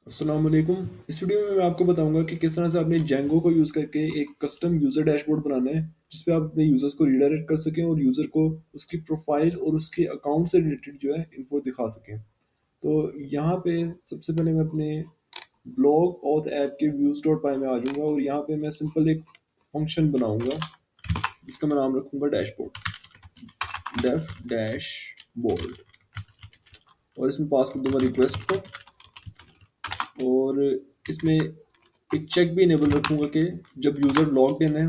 अस्सलाम वालेकुम। इस वीडियो में मैं आपको बताऊंगा कि किस तरह से आपने जेंगो को यूज़ करके एक कस्टम यूज़र डैशबोर्ड बनाना है जिसपे आप अपने यूज़र्स को रीडायरेक्ट कर सकें और यूज़र को उसकी प्रोफाइल और उसके अकाउंट से रिलेटेड जो है इन्फो दिखा सकें। तो यहाँ पे सबसे पहले मैं अपने ब्लॉग ऑथ ऐप के व्यूज डॉट पाई में आ जाऊंगा और यहाँ पे मैं सिंपल एक फंक्शन बनाऊंगा जिसका मैं नाम रखूंगा डैशबोर्ड, डेफ डैश बोर्ड, और इसमें पास कर दूंगा रिक्वेस्ट को। और इसमें एक चेक भी इनेबल रखूंगा कि जब यूज़र लॉग इन है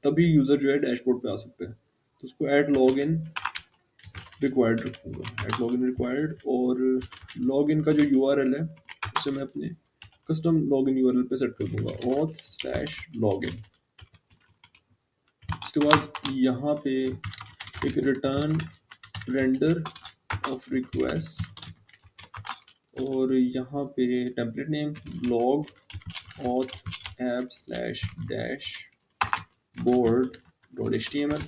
तभी यूज़र जो है डैशबोर्ड पे आ सकते हैं। तो उसको ऐड लॉग इन रिक्वायर्ड रखूंगा, ऐड लॉग इन रिक्वायर्ड। और लॉग इन का जो यूआरएल है उसे मैं अपने कस्टम लॉग इन यूआरएल पे सेट कर दूंगा, ऑथ स्लैश लॉग इन। उसके बाद यहाँ पे एक रिटर्न रेंडर ऑफ रिक्वेस्ट, और यहाँ पे template name log auth app slash dashboard dot H T M L.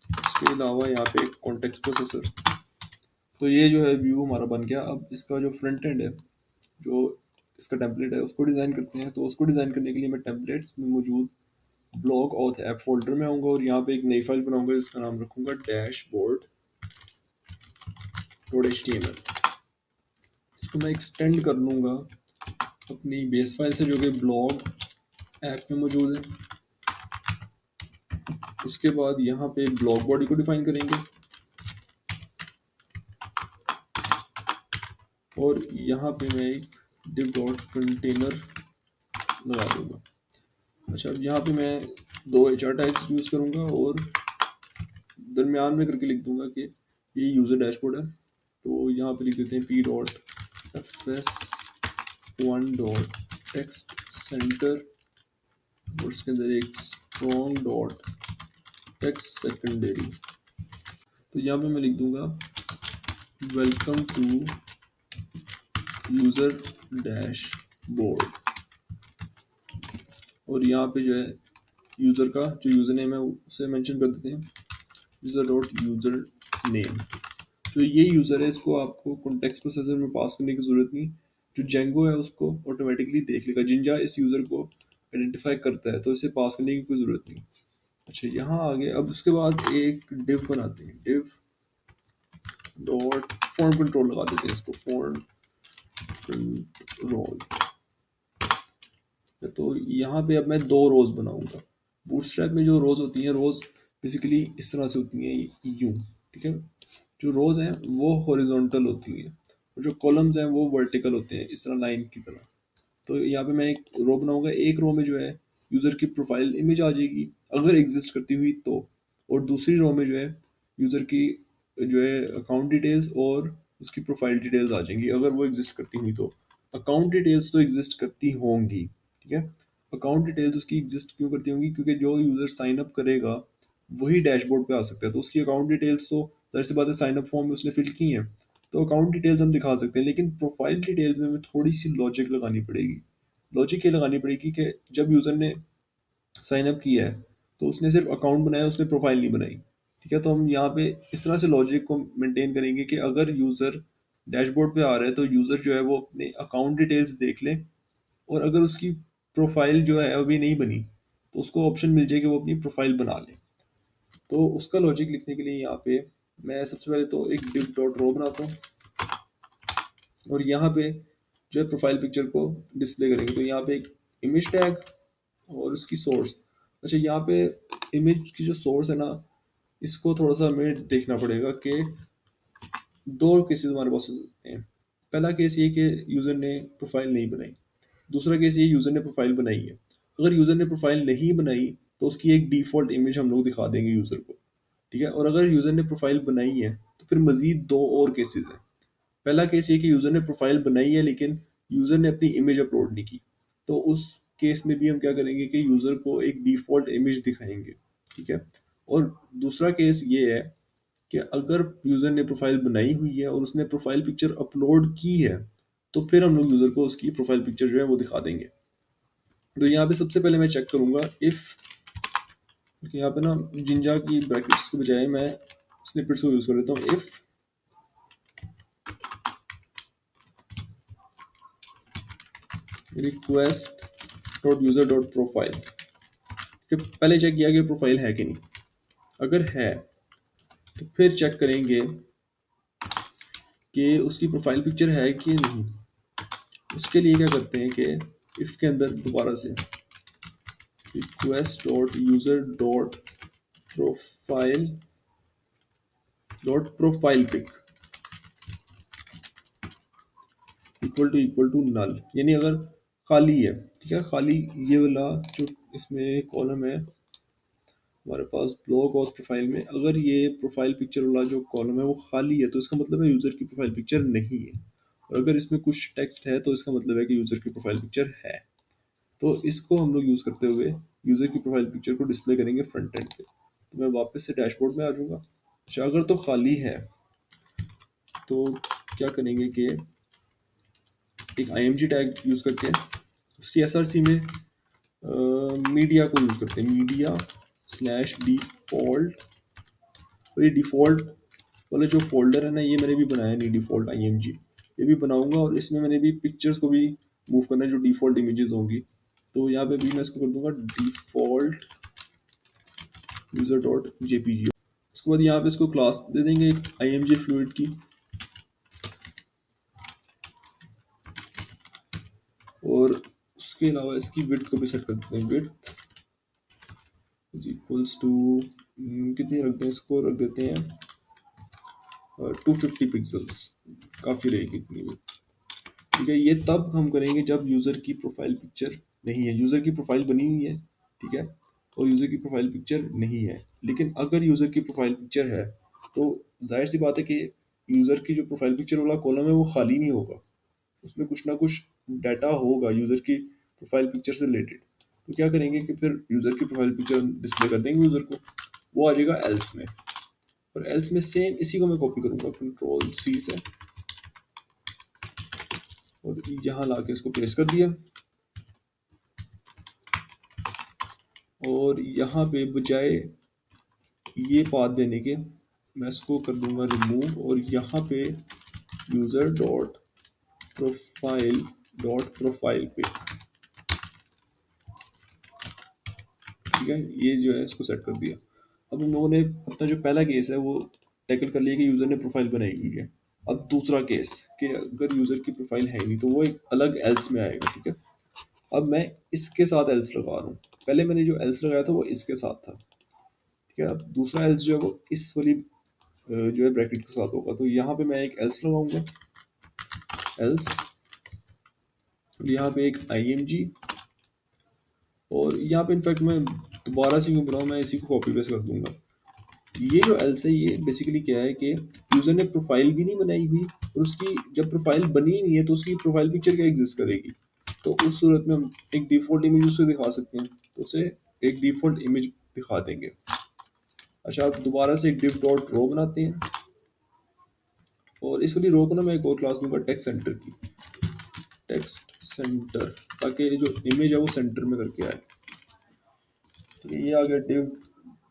इसके अलावा यहाँ पे एक कॉन्टेक्स्ट प्रोसेसर। तो ये जो है व्यू हमारा बन गया। अब इसका जो फ्रंट एंड है, जो इसका टेम्पलेट है, उसको डिज़ाइन करते हैं। तो उसको डिज़ाइन करने के लिए मैं टेम्पलेट्स में मौजूद ब्लॉग ऑथ ऐप फोल्डर में आऊँगा और यहाँ पे एक नई फाइल बनाऊंगा जिसका नाम रखूंगा dashboard dot H T M L. इसको मैं एक्सटेंड कर लूँगा अपनी बेस फाइल से जो कि ब्लॉग ऐप में मौजूद है। उसके बाद यहाँ पे ब्लॉग बॉडी को डिफाइन करेंगे और यहाँ पे मैं एक div डॉट कंटेनर लगा दूंगा। अच्छा, अब यहाँ पे मैं दो एच आर टैग्स यूज़ करूँगा और दरमियान में करके लिख दूंगा कि ये यूज़र डैशबोर्ड है। तो यहाँ पे लिख देते हैं P dot F S one dot text centre और इसके अंदर एक स्ट्रॉन्ग डॉट टेक्स्ट सेकेंडरी। तो यहाँ पे मैं लिख दूंगा वेलकम टू यूज़र डैशबोर्ड, और यहाँ पे जो है यूज़र का जो यूज़र नेम है उसे मेंशन कर देते हैं यूज़र डॉट यूज़र नेम। तो ये यूज़र है, इसको आपको कॉन्टेक्स्ट प्रोसेसर में पास करने की ज़रूरत नहीं। जो जेंगो है उसको ऑटोमेटिकली देख लेगा, जिंजा इस यूज़र को आइडेंटिफाई करता है, तो इसे पास करने की कोई ज़रूरत नहीं। अच्छा, यहाँ आगे अब उसके बाद एक डिव बनाते हैं, डिव डॉट फॉर्म कंट्रोल लगा देते हैं इसको, फॉर्म कंट्रोल। तो यहाँ पे अब मैं दो रोज बनाऊंगा। बूटस्ट्रैप में जो रोज होती हैं, रोज बेसिकली इस तरह से होती हैं, यूं, ठीक है। जो रोज हैं वो हॉरिजॉन्टल होती हैं और जो कॉलम्स हैं वो वर्टिकल होते हैं, इस तरह लाइन की तरह। तो यहाँ पे मैं एक रो बनाऊंगा, एक रो में जो है यूज़र की प्रोफाइल इमेज आ जाएगी अगर एग्जिस्ट करती हुई तो, और दूसरी रो में जो है यूज़र की जो है अकाउंट डिटेल्स और उसकी प्रोफाइल डिटेल्स आ जाएंगी अगर वो एग्जिस्ट करती हुई तो। अकाउंट डिटेल्स तो एग्जिस्ट करती होंगी, ठीक है। अकाउंट डिटेल्स उसकी एग्जिस्ट क्यों करती होंगी, क्योंकि जो यूज़र साइन अप करेगा वही डैशबोर्ड पे आ सकता है। तो उसकी अकाउंट डिटेल्स तो जाहिर सी बात है साइन अप फॉर्म में उसने फिल की हैं, तो अकाउंट डिटेल्स हम दिखा सकते हैं। लेकिन प्रोफाइल डिटेल्स में हमें थोड़ी सी लॉजिक लगानी पड़ेगी। लॉजिक ये लगानी पड़ेगी कि जब यूज़र ने साइन अप किया है तो उसने सिर्फ अकाउंट बनाया, उसने प्रोफाइल नहीं बनाई, ठीक है। तो हम यहाँ पे इस तरह से लॉजिक को मेंटेन करेंगे कि अगर यूज़र डैशबोर्ड पे आ रहा है तो यूज़र जो है वो अपने अकाउंट डिटेल्स देख ले, और अगर उसकी प्रोफाइल जो है अभी नहीं बनी तो उसको ऑप्शन मिल जाए कि वो अपनी प्रोफाइल बना ले। तो उसका लॉजिक लिखने के लिए यहाँ पे मैं सबसे पहले तो एक div डॉट रो बनाता हूँ और यहाँ पे जो है प्रोफाइल पिक्चर को डिस्प्ले करेंगे। तो यहाँ पे एक इमेज टैग और उसकी सोर्स। अच्छा, यहाँ पे इमेज की जो सोर्स है ना, इसको थोड़ा सा हमें देखना पड़ेगा कि दो केसेस हमारे पास हो सकते हैं। पहला केस ये कि यूज़र ने प्रोफाइल नहीं बनाई, दूसरा केस ये यूज़र ने प्रोफाइल बनाई है। अगर यूज़र ने प्रोफाइल नहीं बनाई तो उसकी एक डिफ़ॉल्ट इमेज हम लोग दिखा देंगे यूज़र को, ठीक है। और अगर यूज़र ने प्रोफाइल बनाई है तो फिर मज़ीद दो और केसेस हैं। पहला केस ये कि यूज़र ने प्रोफाइल बनाई है लेकिन यूज़र ने अपनी इमेज अपलोड नहीं की, तो उस केस में भी हम क्या करेंगे कि यूज़र को एक डिफ़ॉल्ट इमेज दिखाएंगे, ठीक है। और दूसरा केस ये है कि अगर यूज़र ने प्रोफाइल बनाई हुई है और उसने प्रोफाइल पिक्चर अपलोड की है तो फिर हम लोग यूज़र को उसकी प्रोफाइल पिक्चर जो है वो दिखा देंगे। तो यहाँ पे सबसे पहले मैं चेक करूँगा इफ़, यहाँ पे ना जिंजा की ब्रैकेट्स के बजाय मैं स्निपेट्स को यूज़ कर लेता हूँ। If request dot user dot profile, कि पहले चेक किया कि प्रोफाइल है कि नहीं, अगर है तो फिर चेक करेंगे कि उसकी प्रोफाइल पिक्चर है कि नहीं। उसके लिए क्या करते हैं कि इफ के अंदर दोबारा से request dot user dot profile pic equal to null, यानी अगर खाली है, ठीक है, खाली ये वाला जो इसमें कॉलम है हमारे पास ब्लॉग और प्रोफाइल में, अगर ये प्रोफाइल पिक्चर वाला जो कॉलम है वो खाली है तो इसका मतलब है यूज़र की प्रोफाइल पिक्चर नहीं है, और अगर इसमें कुछ टेक्स्ट है तो इसका मतलब है कि यूज़र की प्रोफाइल पिक्चर है। तो इसको हम लोग यूज़ करते हुए यूज़र की प्रोफाइल पिक्चर को डिस्प्ले करेंगे फ्रंट एंड पे। तो मैं वापस से डैशबोर्ड में आ जाऊँगा। अच्छा, अगर तो खाली है तो क्या करेंगे कि एक IMG टैग यूज़ करके उसकी SRC में मीडिया को यूज़ करते हैं, मीडिया स्लैश डिफ़ॉल्ट। और ये डिफ़ॉल्ट वाला जो फोल्डर है ना, ये मैंने भी बनाया नहीं, डिफ़ॉल्ट IMG, ये भी बनाऊंगा और इसमें मैंने भी पिक्चर्स को भी मूव करना है जो डिफ़ॉल्ट इमेजेस होंगी। तो यहाँ पे भी मैं इसको कर दूंगा डिफ़ॉल्ट यूज़र डॉट JPG। उसके बाद यहाँ पे इसको क्लास दे देंगे IMG फ्लूइड की, और उसके अलावा इसकी विड्थ को भी सेट कर देते हैं, विड्थ इज इक्वल्स टू कितनी रख दें, इसको रख देते हैं 250 पिक्सल्स, काफ़ी रहेगी इतनी भी, ठीक है। ये तब हम करेंगे जब यूज़र की प्रोफाइल पिक्चर नहीं है, यूज़र की प्रोफाइल बनी हुई है, ठीक है, और यूज़र की प्रोफाइल पिक्चर नहीं है। लेकिन अगर यूज़र की प्रोफाइल पिक्चर है तो जाहिर सी बात है कि यूज़र की जो प्रोफाइल पिक्चर वाला कॉलम है वो खाली नहीं होगा, उसमें कुछ ना कुछ डाटा होगा यूज़र की प्रोफाइल पिक्चर से रिलेटेड। तो क्या करेंगे कि फिर यूज़र की प्रोफाइल पिक्चर डिस्प्ले कर देंगे यूज़र को, वो आ जाएगा एल्स में, और एल्स में सेम इसी को मैं कॉपी करूँगा Ctrl+C से, और यहाँ ला के इसको पेस्ट कर दिया, और यहाँ पे बजाय ये पाथ देने के मैं इसको कर दूंगा रिमूव, और यहाँ पे यूज़र डॉट प्रोफाइल पे, ठीक है, ये जो है इसको सेट कर दिया। अब हम लोगों ने अपना जो पहला केस है वो टैकल कर लिया कि यूज़र ने प्रोफाइल बनाई हुई है। अब दूसरा केस कि अगर यूज़र की प्रोफाइल है नहीं तो वो एक अलग एल्स में आएगा, ठीक है। अब मैं इसके साथ एल्स लगा रहा हूँ, पहले मैंने जो एल्स लगाया था वो इसके साथ था, ठीक है। अब दूसरा एल्स जो है वो इस वाली जो है ब्रैकेट के साथ होगा, तो यहाँ पे मैं एक एल्स लगाऊंगा, एल्स, यहाँ पे एक IMG, और यहाँ पे इनफैक्ट मैं दोबारा से क्यों बनाऊँ, मैं इसी को कॉपी पेस्ट कर दूंगा। ये जो एल्स है ये बेसिकली क्या है कि यूज़र ने प्रोफाइल भी नहीं बनाई हुई, और उसकी जब प्रोफाइल बनी ही नहीं है तो उसकी प्रोफाइल पिक्चर क्या एग्जिस्ट करेगी। तो उस सूरत में हम एक डिफ़ॉल्ट इमेज उसे दिखा सकते हैं, तो उसे एक डिफ़ॉल्ट इमेज दिखा देंगे। अच्छा, आप दोबारा से एक div डॉट रो बनाते हैं, और इस वाली रो को ना मैं एक और क्लास दूंगा टेक्स्ट सेंटर की, टेक्स्ट सेंटर, ताकि जो इमेज है वो सेंटर में करके आए। तो ये आ गया div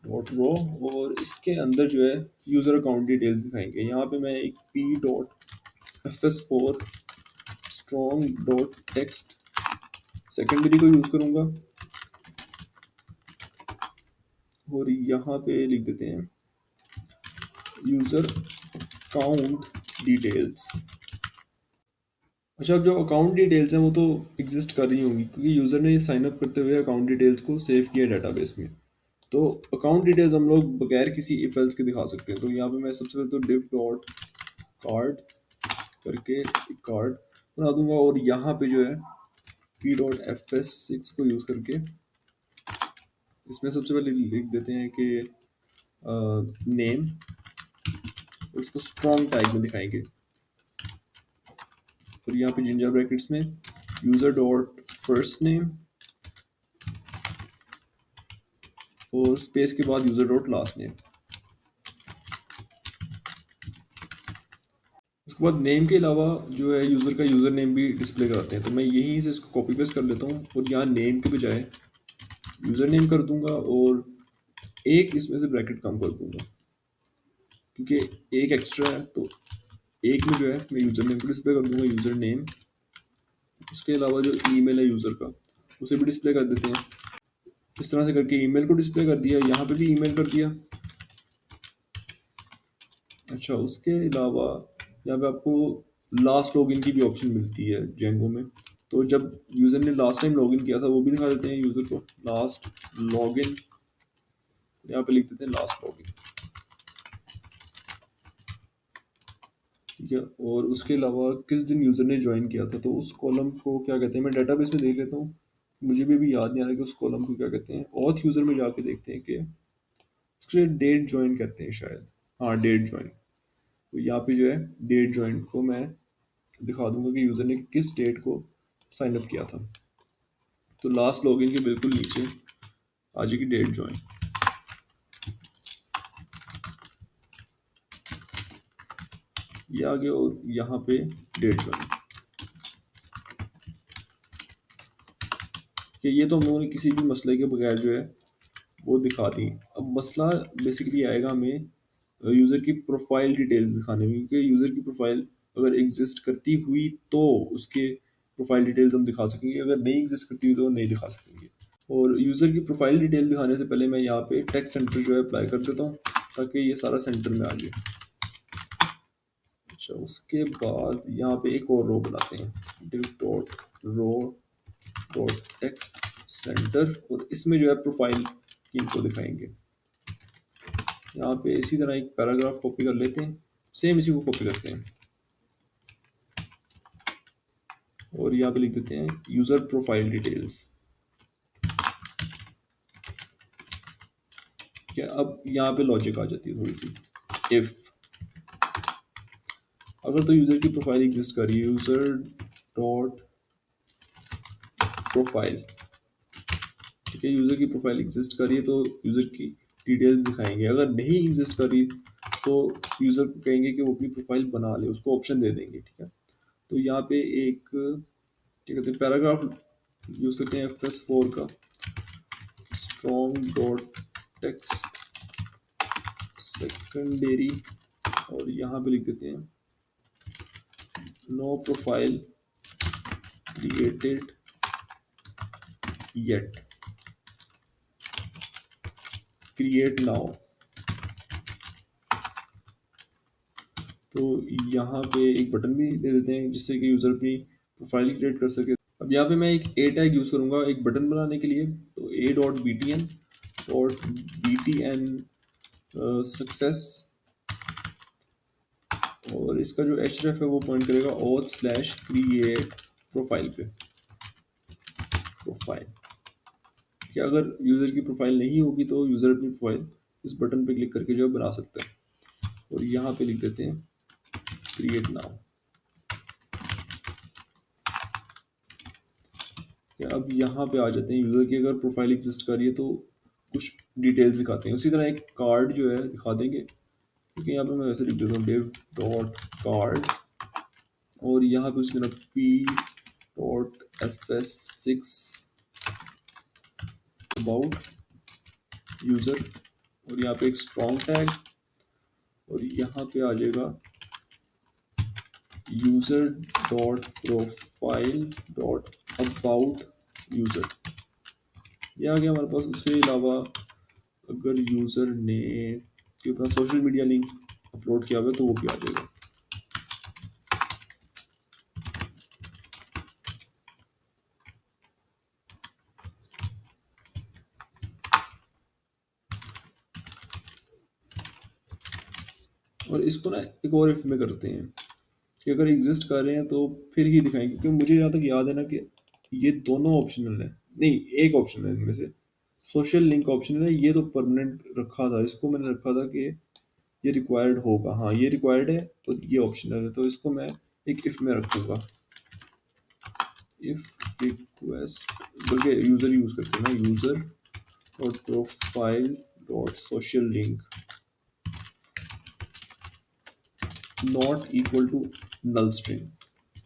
डॉट रो, और इसके अंदर जो है यूज़र अकाउंट डिटेल्स दिखाएंगे। यहाँ पे मैं एक p.fs4 strong dot text secondary को यूज़ करूँगा, और यहाँ पे लिख देते हैं यूज़र अकाउंट डिटेल्स। अच्छा, अब जो अकाउंट डिटेल्स हैं वो तो एग्जिस्ट कर रही होंगी क्योंकि यूज़र ने साइन अप करते हुए अकाउंट डिटेल्स को सेव किया डाटाबेस में। तो अकाउंट डिटेल्स हम लोग बगैर किसी इफ एल्स के दिखा सकते हैं। तो यहाँ पे मैं सबसे पहले तो div डॉट कार्ड करके कार्ड बना दूंगा, और यहाँ पे जो है p.fs6 को यूज़ करके इसमें सबसे पहले लिख देते हैं कि नेम, और इसको स्ट्रॉन्ग टाइप में दिखाएंगे, और यहाँ पे जिंजर ब्रैकेट्स में यूज़र डॉट फर्स्ट नेम, और स्पेस के बाद यूज़र डॉट लास्ट नेम। उसके बाद नेम के अलावा जो है यूज़र का यूज़र नेम भी डिस्प्ले कराते हैं, तो मैं यहीं से इसको कॉपी पेस्ट कर लेता हूँ, और यहाँ नेम के बजाय यूज़र नेम कर दूंगा, और एक इसमें से ब्रैकेट कम कर दूंगा क्योंकि एक एक्स्ट्रा है। तो एक में जो है मैं यूज़र नेम को डिस्प्ले कर दूंगा यूज़र नेम उसके अलावा जो ईमेल है यूज़र का उसे भी डिस्प्ले कर देते हैं। इस तरह से करके ईमेल को डिस्प्ले कर दिया, यहाँ पे भी ईमेल कर दिया। अच्छा, उसके अलावा यहाँ पे आपको लास्ट लॉगिन की भी ऑप्शन मिलती है जेंगो में। तो जब यूज़र ने लास्ट टाइम लॉगिन किया था वो भी दिखा देते हैं यूज़र को, लास्ट लॉगिन, यहाँ पे लिख देते हैं लास्ट लॉगिन, ठीक है। और उसके अलावा किस दिन यूज़र ने ज्वाइन किया था, तो उस कॉलम को क्या कहते हैं, मैं डेटाबेस में देख लेता हूँ, मुझे भी अभी याद नहीं आ रहा कि उस कॉलम को क्या कहते हैं। ऑथ यूज़र में जाके देखते हैं कि उसके डेट ज्वाइन कहते हैं शायद, हाँ डेट ज्वाइन। तो यहाँ पे जो है डेट ज्वाइन को मैं दिखा दूंगा कि यूज़र ने किस डेट को साइन अप किया था। तो लास्ट लॉगिन के बिल्कुल नीचे आ जाएगी डेट ज्वाइन, ये आ गया, और यहाँ पे डेट ज्वाइन कि ये तो हम लोगों ने किसी भी मसले के बगैर जो है वो दिखा दी। अब मसला बेसिकली आएगा हमें यूज़र की प्रोफाइल डिटेल्स दिखाने में, क्योंकि यूज़र की प्रोफाइल अगर एग्जिस्ट करती हुई तो उसके प्रोफाइल डिटेल्स हम दिखा सकेंगे, अगर नहीं एग्जिस्ट करती हुई तो नहीं दिखा सकेंगे। और यूज़र की प्रोफाइल डिटेल दिखाने से पहले मैं यहाँ पे टेक्स्ट सेंटर जो है अप्लाई कर देता हूँ ताकि ये सारा सेंटर में आ जाए। अच्छा, उसके बाद यहाँ पे एक और रो बनाते हैं, div dot row dot text centre, और इसमें जो है प्रोफाइल इनको दिखाएंगे। यहाँ पे इसी तरह एक पैराग्राफ कॉपी कर लेते हैं, सेम इसी को कॉपी करते हैं और यहाँ पे लिख देते हैं यूज़र प्रोफाइल डिटेल्स। क्या अब यहाँ पे लॉजिक आ जाती है थोड़ी सी, इफ अगर तो यूज़र की प्रोफाइल एग्जिस्ट कर रही है, यूज़र डॉट प्रोफाइल, ठीक है, यूज़र की प्रोफाइल एग्जिस्ट कर रही है तो यूज़र की डिटेल्स दिखाएंगे। अगर नहीं एग्जिस्ट कर रही तो यूज़र को कहेंगे कि वो अपनी प्रोफाइल बना ले, उसको ऑप्शन दे देंगे, ठीक है। तो यहाँ पे एक क्या कहते हैं पैराग्राफ यूज़ करते हैं FS4 का, स्ट्रॉन्ग डॉट टेक्स्ट सेकेंडरी, और यहाँ पे लिख देते हैं no profile created yet, create now. तो यहाँ पे एक बटन भी दे देते हैं जिससे कि यूज़र अपनी प्रोफाइल क्रिएट कर सके। अब यहाँ पे मैं एक ए टैग यूज़ करूँगा एक बटन बनाने के लिए, तो A dot B T N success, और इसका जो href है वो पॉइंट करेगा auth स्लैश क्रिएट प्रोफाइल पे, प्रोफाइल, कि अगर यूज़र की प्रोफाइल नहीं होगी तो यूज़र अपनी प्रोफाइल इस बटन पे क्लिक करके जो है बना सकता है। और यहाँ पे लिख देते हैं क्रिएट नाउ। अब यहाँ पे आ जाते हैं, यूज़र की अगर प्रोफाइल एग्जिस्ट कर रही है तो कुछ डिटेल्स दिखाते हैं। उसी तरह एक कार्ड जो है दिखा देंगे, क्योंकि यहाँ पे मैं वैसे लिख देता हूँ div डॉट कार्ड, और यहाँ पे उसी तरह p dot fs6 about user, और यहाँ पे एक स्ट्रॉन्ग टैग, और यहाँ पे आ जाएगा user dot profile dot about user, ये आ गया हमारे पास। उसके अलावा अगर यूज़र ने अपना सोशल मीडिया लिंक अपलोड किया हुआ है तो वो भी आ जाएगा। और इसको ना एक और इफ में करते हैं कि अगर एग्जिस्ट कर रहे हैं तो फिर ही दिखाएंगे, क्योंकि मुझे जहाँ तक याद है ना कि ये दोनों ऑप्शनल है, नहीं एक ऑप्शनल है इनमें से, सोशल लिंक ऑप्शनल है, ये तो परमानेंट रखा था, इसको मैंने रखा था कि ये रिक्वायर्ड होगा, हाँ ये रिक्वायर्ड है, तो ये ऑप्शनल है, तो इसको मैं एक इफ में रखूंगा, इफ रिक्वेस्ट, बल्कि यूज़र यूज़ करते हैं ना, user dot profile dot social link not equal to null string,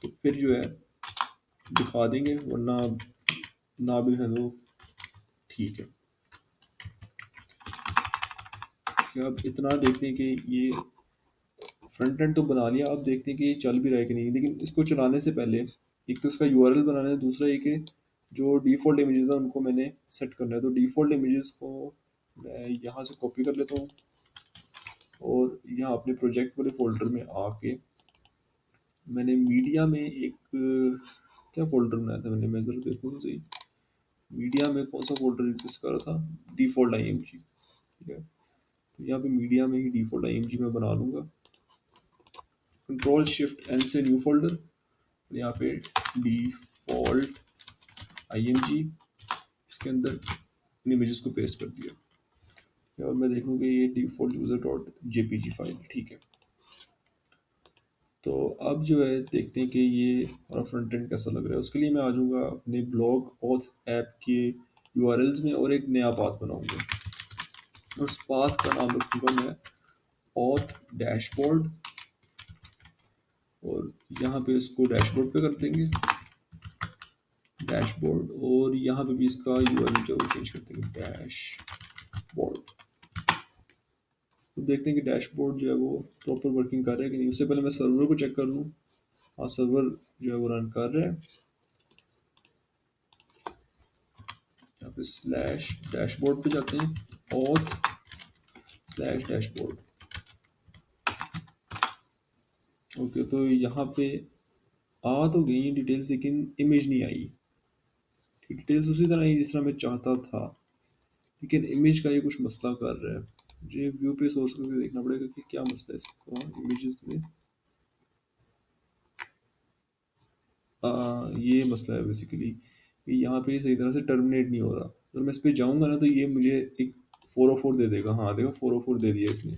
तो फिर जो है दिखा देंगे, वरना ना भी है तो ठीक है। अब इतना देखते हैं कि ये फ्रंट एंड तो बना लिया, अब देखते हैं कि ये चल भी रहा है कि नहीं। लेकिन इसको चलाने से पहले एक तो इसका यूआरएल बनाना है, दूसरा ये कि जो डिफ़ॉल्ट इमेजेस हैं उनको मैंने सेट करना है। तो डिफ़ॉल्ट इमेजेस को मैं यहाँ से कॉपी कर लेता हूँ और यहाँ अपने प्रोजेक्ट वाले फ़ोल्डर में आके मैंने मीडिया में एक क्या फ़ोल्डर बनाया था मैंने, मैं ज़रा देखूँ तो सही। मीडिया में कौन सा फ़ोल्डर एग्जिस्ट कर रहा था, डिफ़ॉल्ट आईएमजी, ठीक है। तो यहाँ पे मीडिया में ही डिफ़ॉल्ट आईएमजी मैं बना लूँगा। कंट्रोल शिफ्ट एन से न्यू फ़ोल्डर, यहाँ पे डिफ़ॉल्ट आईएमजी, इसके अंदर इन इमेजेस को पेस्ट कर दिया और मैं देखूँगा ये default user dot JPG file, ठीक है। तो अब जो है देखते हैं कि ये हमारा फ्रंट एंड कैसा लग रहा है। उसके लिए मैं आ जाऊँगा अपने ब्लॉग ऑथ ऐप के यूआरएल्स में और एक नया पाथ बनाऊँगा। उस पाथ का नाम रखूँगा मैं ऑथ डैशबोर्ड और यहाँ पे इसको डैशबोर्ड पे कर देंगे, डैशबोर्ड, और यहाँ पे भी इसका यूआरएल जो चेंज कर देंगे डैशबोर्ड। तो देखते हैं कि डैशबोर्ड जो है वो प्रॉपर वर्किंग कर रहा है कि नहीं। उससे पहले मैं सर्वर को चेक कर लूँ। हाँ, सर्वर जो है वो रन कर रहा है। यहाँ पे स्लैश डैशबोर्ड पे जाते हैं, ऑथ स्लैश डैशबोर्ड। ओके, तो यहाँ पे आ तो गई हैं डिटेल्स लेकिन इमेज नहीं आई। डिटेल्स उसी तरह आई जिस तरह मैं चाहता था, लेकिन इमेज का ये कुछ मसला कर रहा है। मुझे व्यू पे सोर्स करके देखना पड़ेगा कि क्या मसला है इसको इमेजेस में। ये मसला है बेसिकली कि यहाँ पे सही तरह से टर्मिनेट नहीं हो रहा। अगर मैं इस पर जाऊँगा ना तो ये मुझे एक 404 दे देगा। हाँ देखो 404 दे दिया इसने।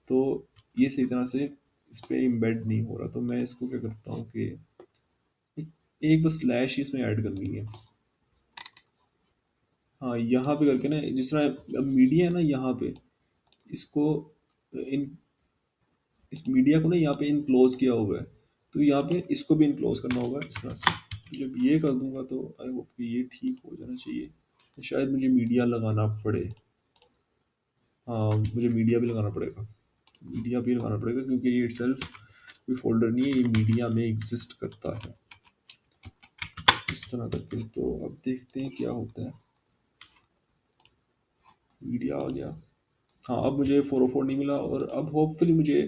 तो ये सही तरह से इस पर इम्बेड नहीं हो रहा। तो मैं इसको क्या करता हूँ कि एक बस स्लैश ही इसमें ऐड करनी है। हाँ, यहाँ पे करके ना, जिस तरह अब मीडिया है ना यहाँ पे, इसको इन इस मीडिया को ना यहाँ पे इनक्लोज किया हुआ है, तो यहाँ पे इसको भी इनक्लोज करना होगा इस तरह से। तो जब ये कर दूंगा तो आई होप कि ये ठीक हो जाना चाहिए। तो शायद मुझे मीडिया लगाना पड़े। हाँ, मुझे मीडिया भी लगाना पड़ेगा, मीडिया भी लगाना पड़ेगा क्योंकि ये इटसेल्फ कोई फोल्डर नहीं है, ये मीडिया में एग्जिस्ट करता है इस तरह करके। तो अब देखते हैं क्या होता है। मीडिया आ गया। हाँ, अब मुझे 404 नहीं मिला और अब होपफुली मुझे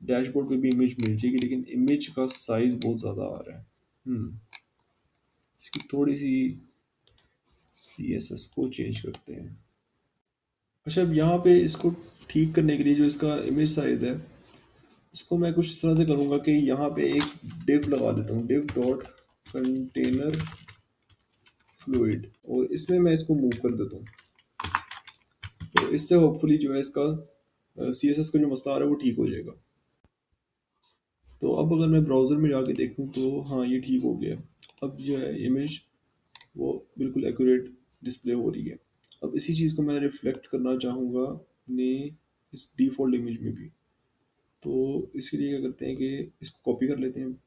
डैशबोर्ड पे भी इमेज मिल जाएगी, लेकिन इमेज का साइज बहुत ज़्यादा आ रहा है। इसकी थोड़ी सी CSS को चेंज करते हैं। अच्छा, अब यहाँ पे इसको ठीक करने के लिए जो इसका इमेज साइज है, इसको मैं कुछ इस तरह से करूँगा कि यहाँ पे एक div लगा देता हूँ, div डॉट कंटेनर फ्लूइड, और इसमें मैं इसको मूव कर देता हूँ। तो इससे होपफुली जो है इसका CSS का जो मसला आ रहा है वो ठीक हो जाएगा। तो अब अगर मैं ब्राउज़र में जाके देखूँ तो हाँ, ये ठीक हो गया। अब जो है इमेज वो बिल्कुल एक्यूरेट डिस्प्ले हो रही है। अब इसी चीज़ को मैं रिफ्लेक्ट करना चाहूँगा अपने इस डिफ़ॉल्ट इमेज में भी। तो इसके लिए क्या करते हैं कि इसको कॉपी कर लेते हैं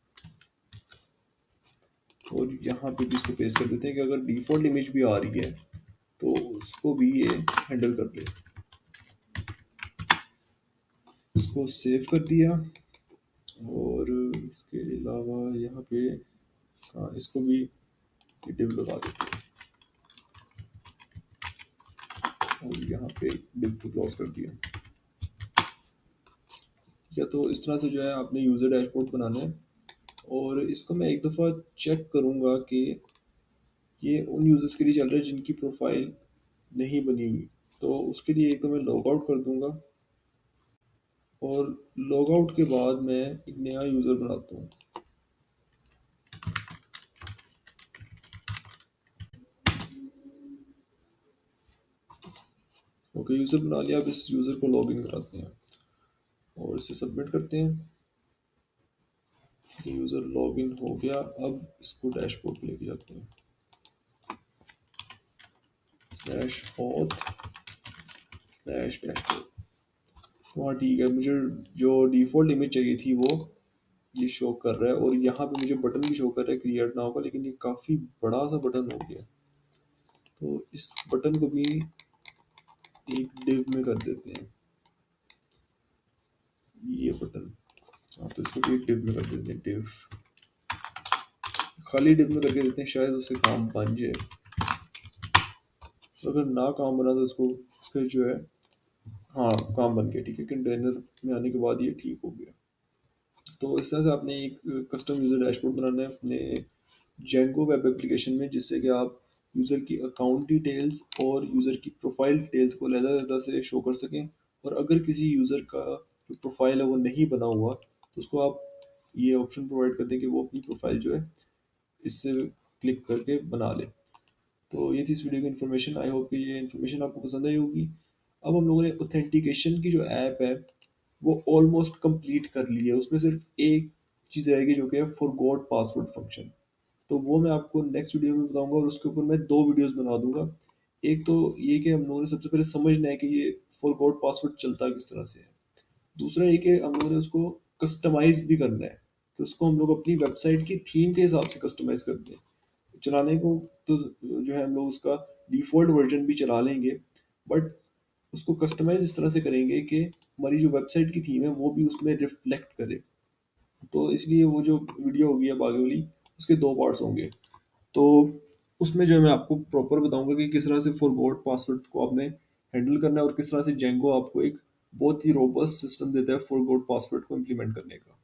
और यहाँ पे भी इसको पेस्ट कर देते हैं कि अगर डिफ़ॉल्ट इमेज भी आ रही है तो उसको भी ये हैंडल कर ले। इसको सेव कर दिया और इसके अलावा यहाँ पे हाँ, इसको भी डिव लगा देते हैं और यहाँ पे डिव को क्लोज कर दिया। या तो इस तरह से जो है आपने यूज़र डैशबोर्ड बनाना है और इसको मैं एक दफ़ा चेक करूँगा कि ये उन यूज़र्स के लिए चल रहा है जिनकी प्रोफाइल नहीं बनी हुई। तो उसके लिए एक तो मैं लॉग आउट कर दूँगा और लॉग आउट के बाद मैं एक नया यूज़र बनाता हूँ। ओके, यूज़र बना लिया। अब इस यूज़र को लॉग इन कराते हैं और इसे सबमिट करते हैं। यूज़र लॉग इन हो गया। अब इसको डैशबोर्ड पे लेके जाते हैं, स्लैश ऑथ स्लैश डैशबोर्ड। तो हाँ ठीक है, मुझे जो डिफ़ॉल्ट इमेज चाहिए थी वो ये शो कर रहा है और यहाँ पे मुझे बटन भी शो कर रहा है क्रिएट नाउ का, लेकिन ये काफ़ी बड़ा सा बटन हो गया। तो इस बटन को भी एक डिव में कर देते हैं, ये बटन। हाँ, तो इसको भी एक डिव में कर देते हैं, डिव खाली डिप में करके देखते हैं, शायद उससे काम बन जाए। तो अगर ना काम बना तो उसको फिर जो है, हाँ काम बन गया, ठीक है, कंटेनर में आने के बाद ये ठीक हो गया। तो इस तरह से आपने एक कस्टम यूज़र डैशबोर्ड बनाना है अपने जेंगो वेब एप्लीकेशन में, जिससे कि आप यूज़र की अकाउंट डिटेल्स और यूज़र की प्रोफाइल डिटेल्स को अलग-अलग से शो कर सकें। और अगर किसी यूज़र का जो प्रोफाइल है वो नहीं बना हुआ, तो उसको आप ये ऑप्शन प्रोवाइड कर दें कि वो अपनी प्रोफाइल जो है इससे क्लिक करके बना ले। तो ये थी इस वीडियो की इन्फॉर्मेशन। आई होप कि ये इन्फॉर्मेशन आपको पसंद आई होगी। अब हम लोगों ने ऑथेंटिकेशन की जो ऐप है वो ऑलमोस्ट कंप्लीट कर ली है। उसमें सिर्फ एक चीज़ रहेगी जो कि है फॉरगॉट पासवर्ड फंक्शन। तो वो मैं आपको नेक्स्ट वीडियो में बताऊंगा, और उसके ऊपर मैं दो वीडियोस बना दूंगा। एक तो ये कि हम लोगों ने सबसे पहले समझना है कि ये फॉरगॉट पासवर्ड चलता किस तरह से है। दूसरा ये कि हम लोगों ने उसको कस्टमाइज भी करना है, तो उसको हम लोग अपनी वेबसाइट की थीम के हिसाब से कस्टमाइज करते हैं। चलाने को तो जो है हम लोग उसका डिफ़ॉल्ट वर्जन भी चला लेंगे, बट उसको कस्टमाइज इस तरह से करेंगे कि हमारी जो वेबसाइट की थीम है वो भी उसमें रिफ्लेक्ट करे। तो इसलिए वो जो वीडियो होगी अब आगे वाली, उसके दो पार्ट्स होंगे। तो उसमें जो है मैं आपको प्रॉपर बताऊंगा कि किस तरह से फॉरगॉट पासवर्ड को आपने हैंडल करना है, और किस तरह से जेंगो आपको एक बहुत ही रोबस्ट सिस्टम देता है फॉरगॉट पासवर्ड को इम्प्लीमेंट करने का।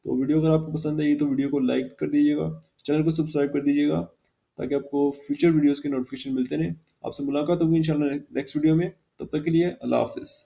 तो वीडियो अगर आपको पसंद आई तो वीडियो को लाइक कर दीजिएगा, चैनल को सब्सक्राइब कर दीजिएगा, ताकि आपको फ्यूचर वीडियोस के नोटिफिकेशन मिलते रहें। आपसे मुलाकात होगी इंशाल्लाह नेक्स्ट वीडियो में। तब तक के लिए अल्लाह हाफिज़।